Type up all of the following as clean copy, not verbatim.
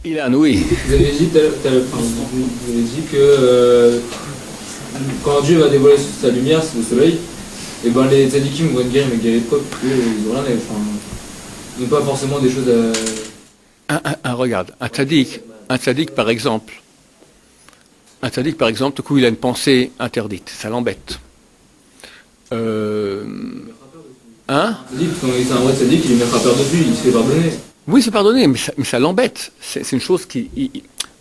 Ilan, oui. Vous avez dit, vous avez dit que quand Dieu va dévoiler sa lumière, c'est le soleil, et ben les tzadikim vont être guéris, mais guéris de quoi? Ils n'ont rien, ils n'ont pas forcément des choses à... Regarde, un tzaddik par exemple, tout coup il a une pensée interdite, ça l'embête. Quand c'est un vrai tzaddik, il lui mettra peur dessus, il se fait pardonner. Oui, c'est pardonné, mais ça l'embête. C'est une chose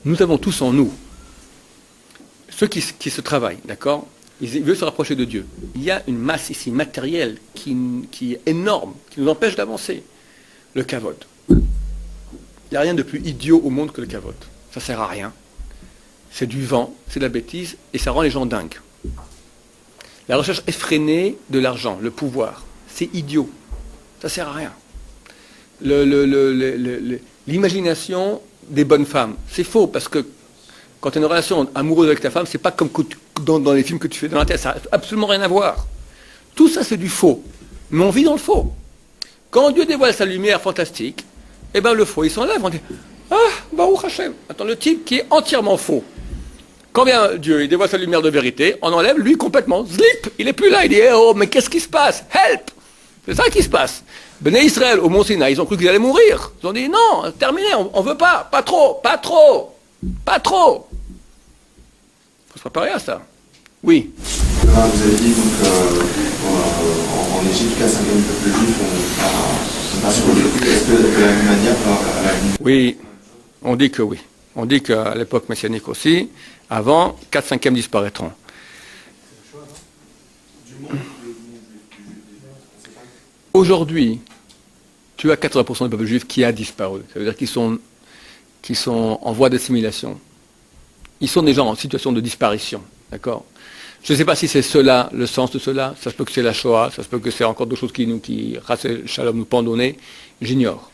nous avons tous en nous. Ceux qui se travaillent, d'accord, ils veulent se rapprocher de Dieu. Il y a une masse ici matérielle qui est énorme, qui nous empêche d'avancer. Le kavod. Il n'y a rien de plus idiot au monde que le kavod. Ça ne sert à rien. C'est du vent, c'est de la bêtise, et ça rend les gens dingues. La recherche effrénée de l'argent, le pouvoir, c'est idiot. Ça ne sert à rien. L'imagination des bonnes femmes, c'est faux, parce que quand tu as une relation amoureuse avec ta femme, c'est pas comme dans les films que tu fais dans la tête, ça n'a absolument rien à voir. Tout ça, c'est du faux. Mais on vit dans le faux. Quand Dieu dévoile sa lumière fantastique, eh ben le faux, il s'enlève. On dit, ah, Baruch Hashem. Attends, le type qui est entièrement faux. Quand vient Dieu, il dévoile sa lumière de vérité, on enlève lui complètement. Zlip, il est plus là. Il dit, oh, mais qu'est-ce qui se passe? Help! C'est ça qui se passe. Bnei Israël, au Mont Sinaï, ils ont cru qu'ils allaient mourir. Ils ont dit, non, terminé, on veut pas trop. Il faut se préparer à ça. Oui. Vous avez dit donc en Égypte, qu'un cinquième peuple juif ont pas survécu. Est-ce que de la même manière, à l'avenir? Oui, on dit que oui. On dit qu'à l'époque messianique aussi, avant, 4/5 disparaîtront. Aujourd'hui, tu as 80% du peuple juif qui a disparu. Ça veut dire qu'ils sont en voie d'assimilation. Ils sont déjà en situation de disparition. D'accord? Je ne sais pas si c'est cela, le sens de cela. Ça se peut que c'est la Shoah, ça se peut que c'est encore d'autres choses qui Rassel Shalom, nous pendonner. J'ignore.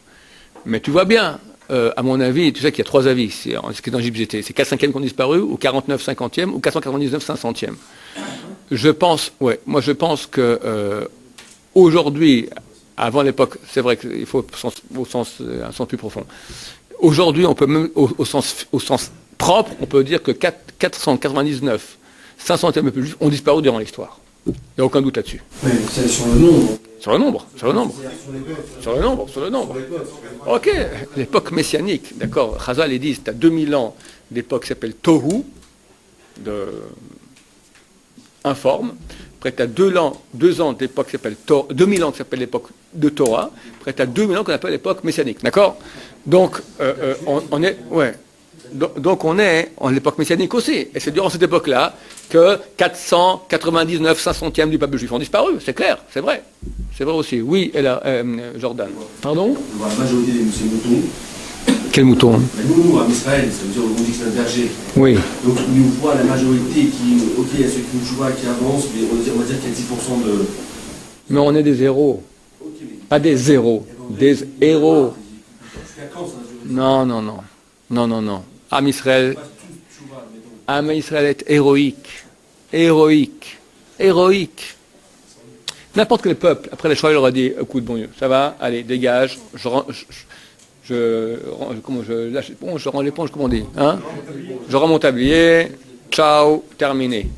Mais tu vois bien, à mon avis, tu sais qu'il y a 3 avis. Ce qui est dans l'Égypte, c'est 4/5 qui ont disparu, ou 49/50e, ou 499/500e. Je pense que aujourd'hui, avant l'époque, c'est vrai qu'il faut au sens plus profond. Aujourd'hui, on peut même au sens propre, on peut dire que 499 500e plus juifs ont disparu durant l'histoire. Il n'y a aucun doute là-dessus. Mais c'est sur le nombre. Sur le nombre. Ok, l'époque messianique, d'accord. Chazal les dit, tu as 2000 ans d'époque qui s'appelle Tohu, informe. Après, tu as 2 ans d'époque qui s'appelle 2000 ans qui s'appelle l'époque de Torah. Après, tu as 2000 ans qu'on appelle l'époque messianique. D'accord? Donc, on est. Ouais. Donc, on est en l'époque messianique aussi. Et c'est durant cette époque-là que 499 500e du peuple juif ont disparu. C'est clair, c'est vrai. C'est vrai aussi. Oui, et là, Jordan. Pardon? La majorité des moutons. Quel mouton? Nous, en Israël, ça veut dire on dit que c'est un berger. Oui. Donc nous voit la majorité qui, ok, il y a ceux qui jouent, qui avancent, mais on va dire qu'il y a 10% de... Mais on est des héros. Okay, mais... Pas des zéros, des héros. Jusqu'à quand ça va durer? Non. Am Israël est héroïque. N'importe quel peuple, après les choix, il aura dit, écoute, bon Dieu, ça va, allez, dégage, je rends l'éponge, comment on dit, hein? Je rends mon tablier, ciao, terminé.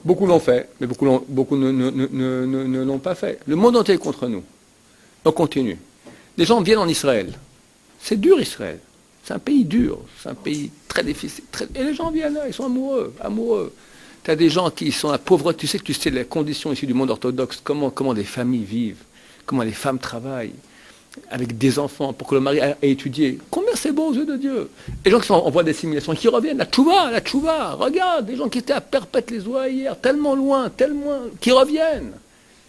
Beaucoup l'ont fait, mais beaucoup ne l'ont pas fait. Le monde entier est contre nous. On continue. Les gens viennent en Israël. C'est dur, Israël. C'est un pays dur, c'est un pays très difficile. Et les gens viennent là, ils sont amoureux. Tu as des gens qui sont à pauvreté. Tu sais les conditions ici du monde orthodoxe, comment des familles vivent, comment les femmes travaillent, avec des enfants, pour que le mari ait étudié. Combien c'est beau aux yeux de Dieu. Et les gens qui sont en voie d'assimilation, qui reviennent, la tchouva, regarde, des gens qui étaient à Perpète-les-Oies hier, tellement loin, qui reviennent,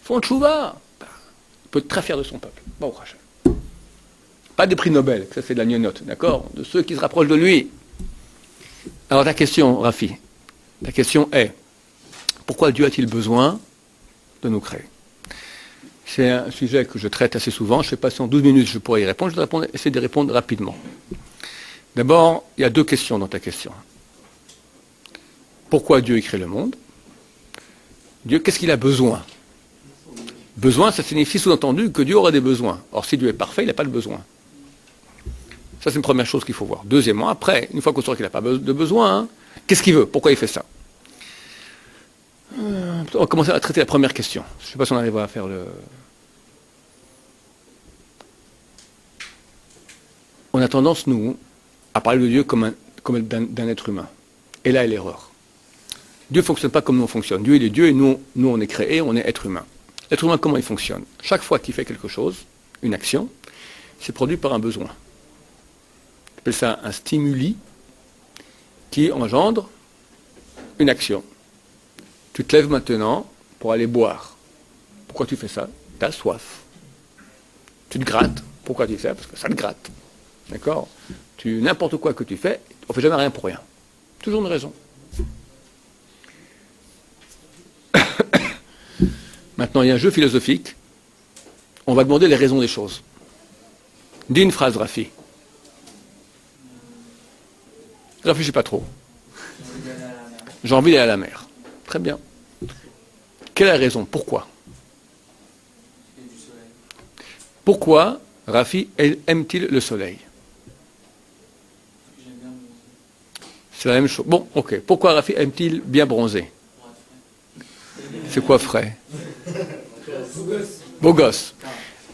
font tchouva. Il peut être très fier de son peuple. Bon, Rachel. Pas des prix Nobel, ça c'est de la gnognotte, d'accord? De ceux qui se rapprochent de lui. Alors ta question, Rafi, la question est, pourquoi Dieu a-t-il besoin de nous créer? C'est un sujet que je traite assez souvent, je ne sais pas si en 12 minutes je pourrais y répondre, je vais essayer de répondre rapidement. D'abord, il y a 2 questions dans ta question. Pourquoi Dieu crée le monde? Dieu, qu'est-ce qu'il a besoin? Besoin, ça signifie sous-entendu que Dieu aura des besoins. Or, si Dieu est parfait, il n'a pas de besoin. Ça, c'est une première chose qu'il faut voir. Deuxièmement, après, une fois qu'on saura qu'il n'a pas de besoin, hein, qu'est-ce qu'il veut? Pourquoi il fait ça? On va commencer à traiter la première question. Je ne sais pas si on arrivera à faire le... On a tendance, nous, à parler de Dieu comme d'un être humain. Et là est l'erreur. Dieu ne fonctionne pas comme nous on fonctionne. Dieu il est Dieu et nous on est créés, on est être humain. L'être humain, comment il fonctionne? Chaque fois qu'il fait quelque chose, une action, c'est produit par un besoin. On appelle ça un stimuli qui engendre une action. Tu te lèves maintenant pour aller boire. Pourquoi tu fais ça? Tu as soif. Tu te grattes. Pourquoi tu fais ça? Parce que ça te gratte. D'accord? N'importe quoi que tu fais, on ne fait jamais rien pour rien. Toujours une raison. Maintenant, il y a un jeu philosophique. On va demander les raisons des choses. Dis une phrase, Rafi. Réfléchis pas trop. J'ai envie d'aller à la mer. Très bien. Quelle est la raison? Pourquoi? Pourquoi Rafi aime-t-il le soleil? C'est la même chose. Bon, ok. Pourquoi Rafi aime-t-il bien bronzer? C'est quoi frais? Beau gosse.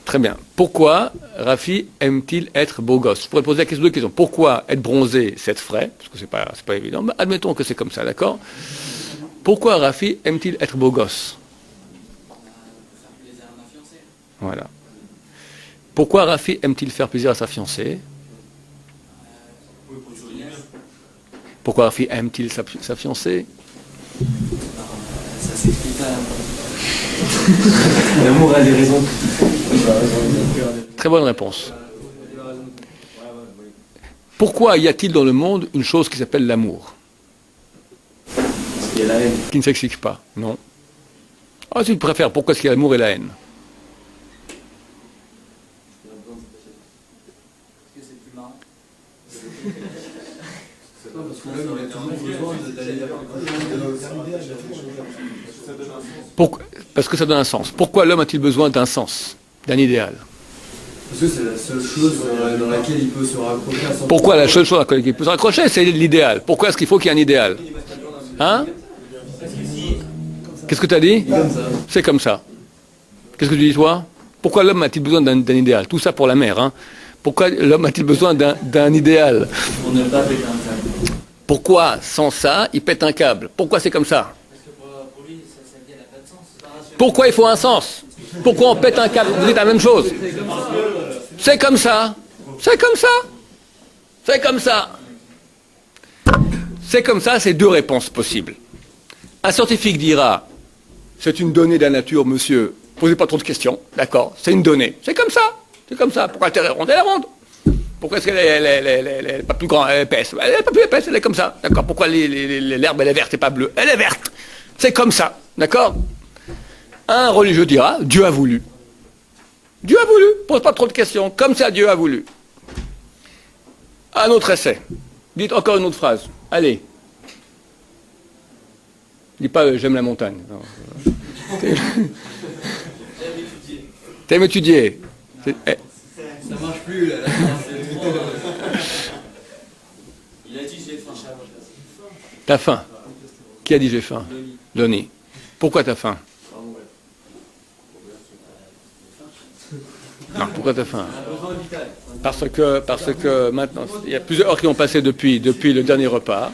Très bien. Pourquoi Rafi aime-t-il être beau gosse? Je pourrais poser la question de questions. Pourquoi être bronzé, c'est être frais? Parce que c'est pas évident. Mais admettons que c'est comme ça, d'accord? Pourquoi Rafi aime-t-il être beau gosse? Voilà. Pourquoi Rafi aime-t-il faire plaisir à sa fiancée? Pourquoi Rafi aime-t-il sa fiancée? Ça s'explique pas. L'amour a des raisons. Très bonne réponse. Pourquoi y a-t-il dans le monde une chose qui s'appelle l'amour? Parce qu'il y a la haine. Qui ne s'explique pas, non. Ah, si tu préfères, pourquoi est-ce qu'il y a l'amour et la haine? Parce que c'est plus marrant. Parce que l'homme a toujours besoin d'aller Parce que ça donne un sens. Pourquoi l'homme a-t-il besoin d'un sens, d'un idéal? Parce que c'est la seule chose dans laquelle il peut se raccrocher à son... Pourquoi la seule chose à laquelle il peut se raccrocher, c'est l'idéal? Pourquoi est-ce qu'il faut qu'il y ait un idéal? Hein? Qu'est-ce que tu as dit? C'est comme ça. Qu'est-ce que tu dis, toi? Pourquoi l'homme a-t-il besoin d'un idéal? Tout ça pour la mer, hein? Pourquoi l'homme a-t-il besoin d'un idéal? On ne pas péter un câble. Pourquoi, sans ça, il pète un câble? Pourquoi c'est comme ça? Parce que pour lui, sa vie, elle n'a pas de sens. C'est pas rationnel. Pourquoi il faut un sens? Pourquoi on pète un câble? Vous dites la même chose. C'est comme ça. C'est comme ça. C'est comme ça. C'est comme ça, c'est deux réponses possibles. Un scientifique dira, c'est une donnée de la nature, monsieur. Posez pas trop de questions, d'accord? C'est une donnée. C'est comme ça. C'est comme ça. Pourquoi la Terre est ronde? Elle est ronde. Pourquoi est-ce qu'elle est pas plus grande, elle est épaisse? Elle n'est pas plus épaisse, elle est comme ça. D'accord? Pourquoi l'herbe, elle est verte et pas bleue? Elle est verte. C'est comme ça. D'accord? Un religieux dira, Dieu a voulu. Dieu a voulu. Pose pas trop de questions. Comme ça, Dieu a voulu. Un autre essai. Dites encore une autre phrase. Allez. Dis pas j'aime la montagne. T'aimes étudier. Ça marche plus, là. Il a dit j'ai faim. T'as faim. Qui a dit j'ai faim? Denis. Pourquoi t'as faim? Non, pourquoi t'as faim? Parce que maintenant, il y a plusieurs heures qui ont passé depuis le dernier repas.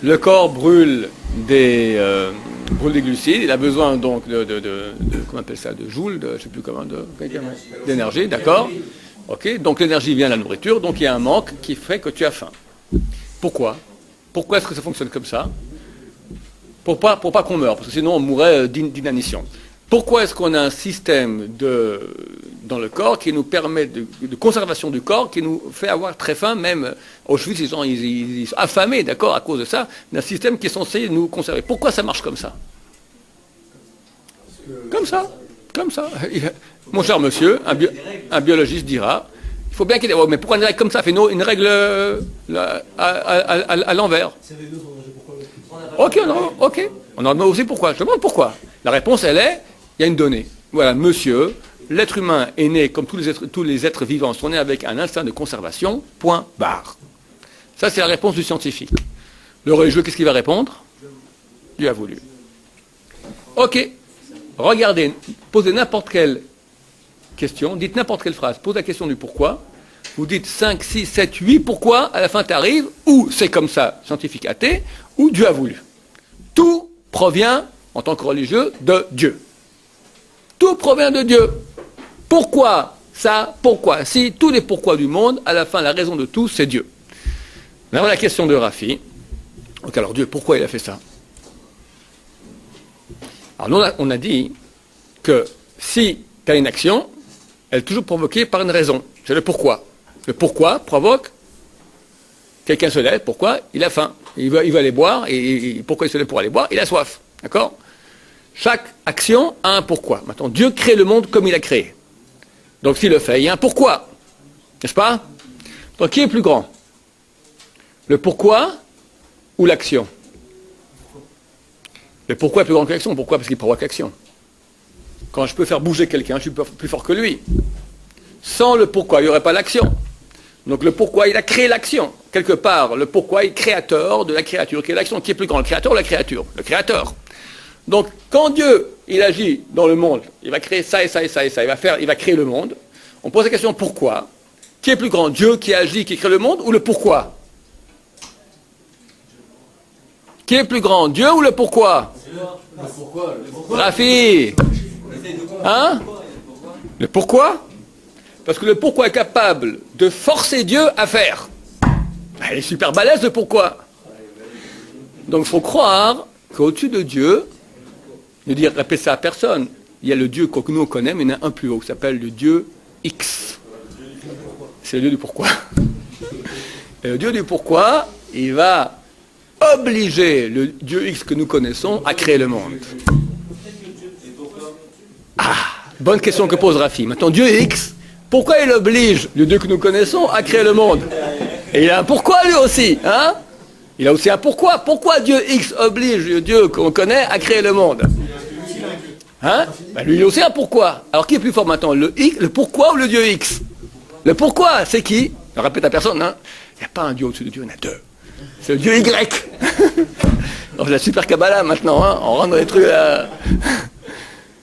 Le corps brûle des glucides. Il a besoin donc de comment on appelle ça, de joules, je ne sais plus comment, d'énergie, d'accord? Ok, donc l'énergie vient de la nourriture, donc il y a un manque qui fait que tu as faim. Pourquoi? Pourquoi est-ce que ça fonctionne comme ça? Pour pas qu'on meure, parce que sinon on mourrait d'inanition. Pourquoi est-ce qu'on a un système dans le corps qui nous permet de conservation du corps, qui nous fait avoir très faim, même Auschwitz, les gens ils sont affamés, d'accord, à cause de ça, d'un système qui est censé nous conserver. Pourquoi ça marche comme ça? Comme ça. Mon cher monsieur, un biologiste dira, il faut bien qu'il y ait... mais pourquoi une règle comme ça? Fait une règle à l'envers. Ok, non, ok. On en demande aussi pourquoi. Je demande pourquoi. La réponse, elle est, il y a une donnée. Voilà, monsieur, l'être humain est né, comme tous les êtres vivants, sont nés avec un instinct de conservation, point, barre. Ça, c'est la réponse du scientifique. Le religieux, qu'est-ce qu'il va répondre? Dieu a voulu. Ok. Regardez, posez n'importe quelle question, dites n'importe quelle phrase, posez la question du pourquoi, vous dites 5, 6, 7, 8, pourquoi, à la fin tu arrives, ou c'est comme ça, scientifique athée, ou Dieu a voulu. Tout provient, en tant que religieux, de Dieu. Tout provient de Dieu. Pourquoi ça? Pourquoi? Si tous les pourquoi du monde, à la fin, la raison de tout, c'est Dieu. Maintenant, la question de Rafi. Donc alors Dieu, pourquoi il a fait ça? Alors nous, on a dit que si tu as une action, elle est toujours provoquée par une raison. C'est le pourquoi. Le pourquoi provoque, quelqu'un se lève, pourquoi? Il a faim. Il veut aller boire, et pourquoi il se lève pour aller boire? Il a soif. D'accord? Chaque action a un pourquoi. Maintenant, Dieu crée le monde comme il a créé. Donc s'il le fait, il y a un pourquoi. N'est-ce pas? Donc qui est plus grand? Le pourquoi ou l'action? Le pourquoi est plus grand que l'action. Pourquoi? Parce qu'il provoque l'action. Quand je peux faire bouger quelqu'un, je suis plus fort que lui. Sans le pourquoi, il n'y aurait pas l'action. Donc le pourquoi, il a créé l'action. Quelque part, le pourquoi est créateur de la créature qui est l'action. Qui est plus grand, le créateur ou la créature? Le créateur. Donc quand Dieu, il agit dans le monde, il va créer ça et ça et ça et ça, il va créer le monde, on pose la question pourquoi? Qui est plus grand, Dieu qui agit, qui crée le monde, ou le pourquoi? Qui est plus grand, Dieu ou le pourquoi? Rafi, hein? Le pourquoi? Parce que le pourquoi est capable de forcer Dieu à faire. Elle est super balèze, le pourquoi. Donc il faut croire qu'au-dessus de Dieu, ne dire, rappelez ça à personne, il y a le Dieu que nous on connaît, mais il y en a un plus haut, qui s'appelle le Dieu X. C'est le Dieu du pourquoi. Et le Dieu du pourquoi, il va obliger le Dieu X que nous connaissons à créer le monde. Ah, bonne question que pose Rafi. Maintenant, Dieu X, pourquoi il oblige le Dieu que nous connaissons à créer le monde? Et il a un pourquoi lui aussi, hein? Il a aussi un pourquoi. Pourquoi Dieu X oblige le Dieu qu'on connaît à créer le monde? Hein? Ben lui, il a aussi un pourquoi. Alors qui est plus fort maintenant? Le pourquoi ou le Dieu X? Le pourquoi, c'est qui? Je répète à personne, hein? Il n'y a pas un Dieu au-dessus de Dieu, il y en a deux. C'est le Dieu Y. On fait la super Kabbalah maintenant, hein? On rentre dans les trucs là.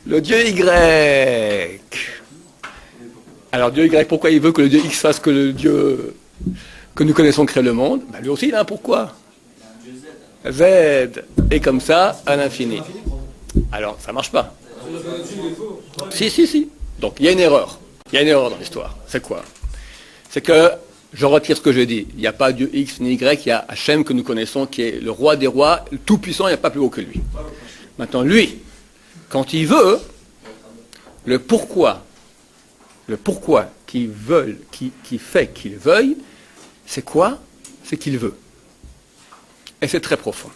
Le Dieu Y. Alors Dieu Y, pourquoi il veut que le Dieu X fasse que le Dieu que nous connaissons crée le monde? Ben, lui aussi il a un pourquoi. Z. Et comme ça, à l'infini. Alors, ça ne marche pas. Si. Donc, il y a une erreur. Il y a une erreur dans l'histoire. C'est quoi? C'est que, je retire ce que je dis. Il n'y a pas Dieu X ni Y, il y a Hachem que nous connaissons, qui est le roi des rois, le tout-puissant, il n'y a pas plus haut que lui. Maintenant, lui, quand il veut, le pourquoi qui fait qu'il veuille, c'est quoi? C'est qu'il veut. Et c'est très profond.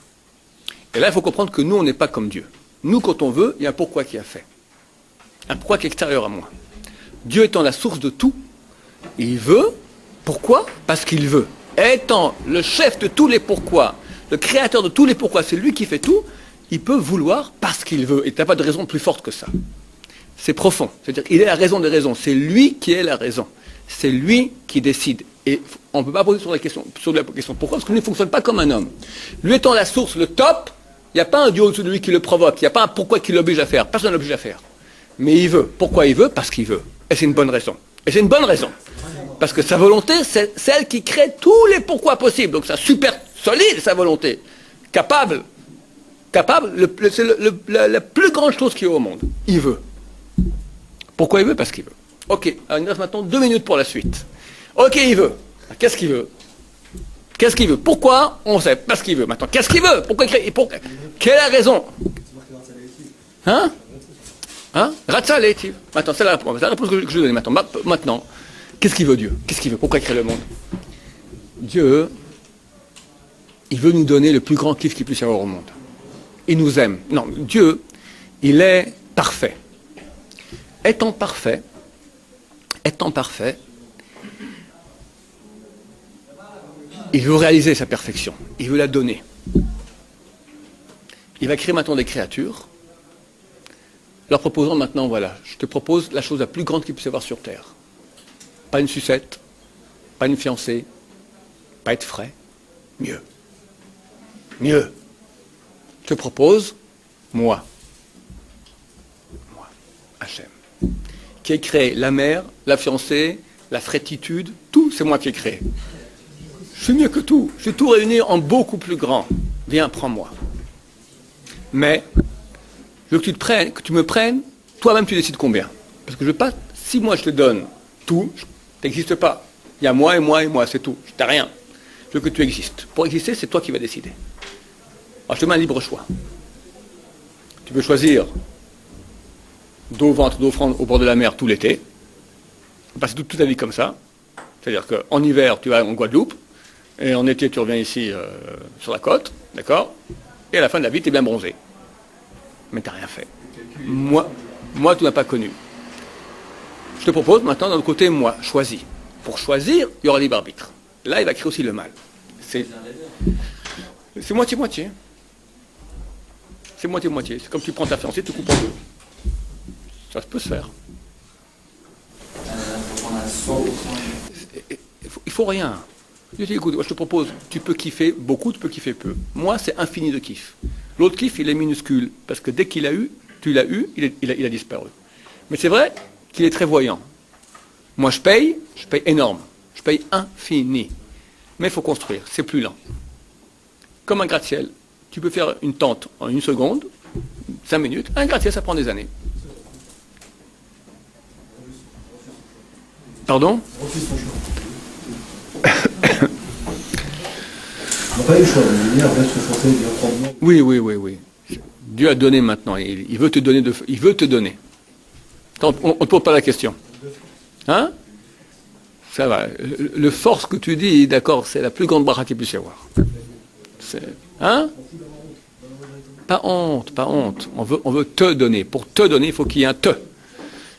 Et là, il faut comprendre que nous, on n'est pas comme Dieu. Nous, quand on veut, il y a un pourquoi qui a fait. Un pourquoi qui est extérieur à moi. Dieu étant la source de tout, il veut. Pourquoi? Parce qu'il veut. Étant le chef de tous les pourquoi, le créateur de tous les pourquoi, c'est lui qui fait tout, il peut vouloir parce qu'il veut. Et tu n'as pas de raison plus forte que ça. C'est profond. C'est-à-dire qu'il est la raison des raisons. C'est lui qui est la raison. C'est lui qui décide. Et on ne peut pas poser sur la question pourquoi, parce qu'il ne fonctionne pas comme un homme. Lui étant la source, le top, il n'y a pas un Dieu au-dessus de lui qui le provoque. Il n'y a pas un pourquoi qui l'oblige à faire. Personne ne l'oblige à faire. Mais il veut. Pourquoi il veut? Parce qu'il veut. Et c'est une bonne raison. Et c'est une bonne raison. Parce que sa volonté, c'est celle qui crée tous les pourquoi possibles. Donc c'est super solide, sa volonté. Capable. C'est la plus grande chose qu'il y a au monde. Il veut. Pourquoi il veut? Parce qu'il veut. Ok, alors il nous reste maintenant 2 minutes pour la suite. Ok, il veut. Qu'est-ce qu'il veut? Qu'est-ce qu'il veut? Pourquoi? On sait. Parce qu'il veut. Maintenant, qu'est-ce qu'il veut? Pourquoi il crée? Quelle est la raison? Hein? Ratsa Leitiv. Maintenant, c'est la réponse que je donne maintenant. Qu'est-ce qu'il veut Dieu? Qu'est-ce qu'il veut? Pourquoi il crée le monde? Dieu, il veut nous donner le plus grand kiff qu'il puisse y avoir au monde. Il nous aime. Non, Dieu, il est parfait. Étant parfait, il veut réaliser sa perfection, il veut la donner. Il va créer maintenant des créatures, leur proposant maintenant, voilà, je te propose la chose la plus grande qu'il puisse y avoir sur Terre. Pas une sucette, pas une fiancée, pas être frais, mieux. Mieux. Je te propose, moi, Hachem, qui ai créé la mère, la fiancée, la fraîtitude, tout, c'est moi qui ai créé. Je suis mieux que tout, je suis tout réuni en beaucoup plus grand. Viens, prends-moi. Mais, je veux que tu me prennes, toi-même tu décides combien. Parce que je veux pas, si moi je te donne tout, tu n'existes pas. Il y a moi et moi et moi, c'est tout. Je n'ai rien. Je veux que tu existes. Pour exister, c'est toi qui vas décider. Alors je te mets un libre choix. Tu peux choisir d'eau ventre, d'offrande au bord de la mer tout l'été, passer toute ta vie comme ça. C'est-à-dire qu'en hiver, tu vas en Guadeloupe, et en été, tu reviens ici sur la côte, d'accord? Et à la fin de la vie, tu es bien bronzé. Mais tu n'as rien fait. Moi, tu n'as pas connu. Je te propose maintenant, d'un autre côté, moi, choisis. Pour choisir, il y aura libre arbitre. Là, il va créer aussi le mal. C'est moitié-moitié. C'est moitié-moitié. C'est comme tu prends ta fiancée, tu coupes en deux. Ça peut se faire. Il faut rien. Je dis, écoute, moi, je te propose, tu peux kiffer beaucoup, tu peux kiffer peu. Moi, c'est infini de kiff. L'autre kiff, il est minuscule, parce que dès qu'il a eu, tu l'as eu, il a disparu. Mais c'est vrai qu'il est très voyant. Moi, je paye énorme. Je paye infini. Mais il faut construire, c'est plus lent. Comme un gratte-ciel. Tu peux faire une tente en 1 seconde, 5 minutes. Un gratte-ciel, ça prend des années. Pardon? On n'a pas eu le choix. Oui. Dieu a donné maintenant. Il veut te donner. Il veut te donner. On ne te pose pas la question. Hein? Ça va. Le force que tu dis, d'accord, c'est la plus grande bracha qu'il puisse y avoir. Hein? Pas honte. On veut te donner. Pour te donner, il faut qu'il y ait un te.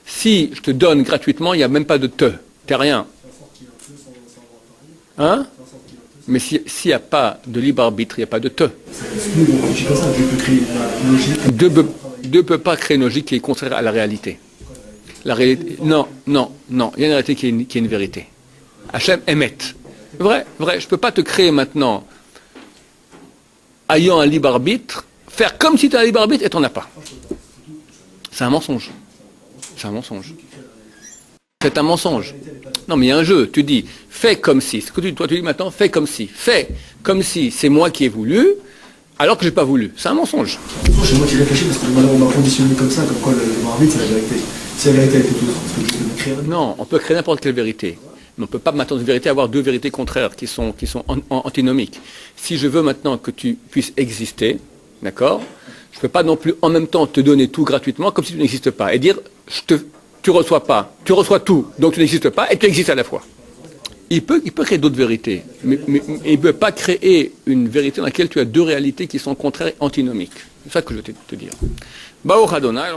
Si je te donne gratuitement, il n'y a même pas de te. T'es rien. Hein? Mais s'il n'y a pas de libre arbitre, il n'y a pas de te. Dieu ne peut pas créer une logique qui est contraire à la réalité. La réalité, non. Il y a une réalité qui est une vérité. Hachem émet. Vrai. Je ne peux pas te créer maintenant, ayant un libre arbitre, faire comme si tu as un libre arbitre et tu n'en as pas. C'est un mensonge. C'est un mensonge. Non, mais il y a un jeu. Tu dis, fais comme si. Toi, tu dis maintenant, fais comme si. Fais comme si c'est moi qui ai voulu, alors que je n'ai pas voulu. C'est un mensonge. C'est moi qui réfléchis parce que on m'a conditionné comme ça, comme quoi le arbitre, c'est la vérité. Si la vérité était tout parce que je peux créer. Non, on peut créer n'importe quelle vérité. Mais on ne peut pas maintenant une vérité avoir deux vérités contraires qui sont antinomiques. Si je veux maintenant que tu puisses exister, d'accord, je ne peux pas non plus en même temps te donner tout gratuitement comme si tu n'existes pas. Et dire, tu reçois pas, tu reçois tout, donc tu n'existes pas et tu existes à la fois. Il peut créer d'autres vérités, mais il ne peut pas créer une vérité dans laquelle tu as deux réalités qui sont contraires et antinomiques. C'est ça que je veux te dire. Baruch Adonai.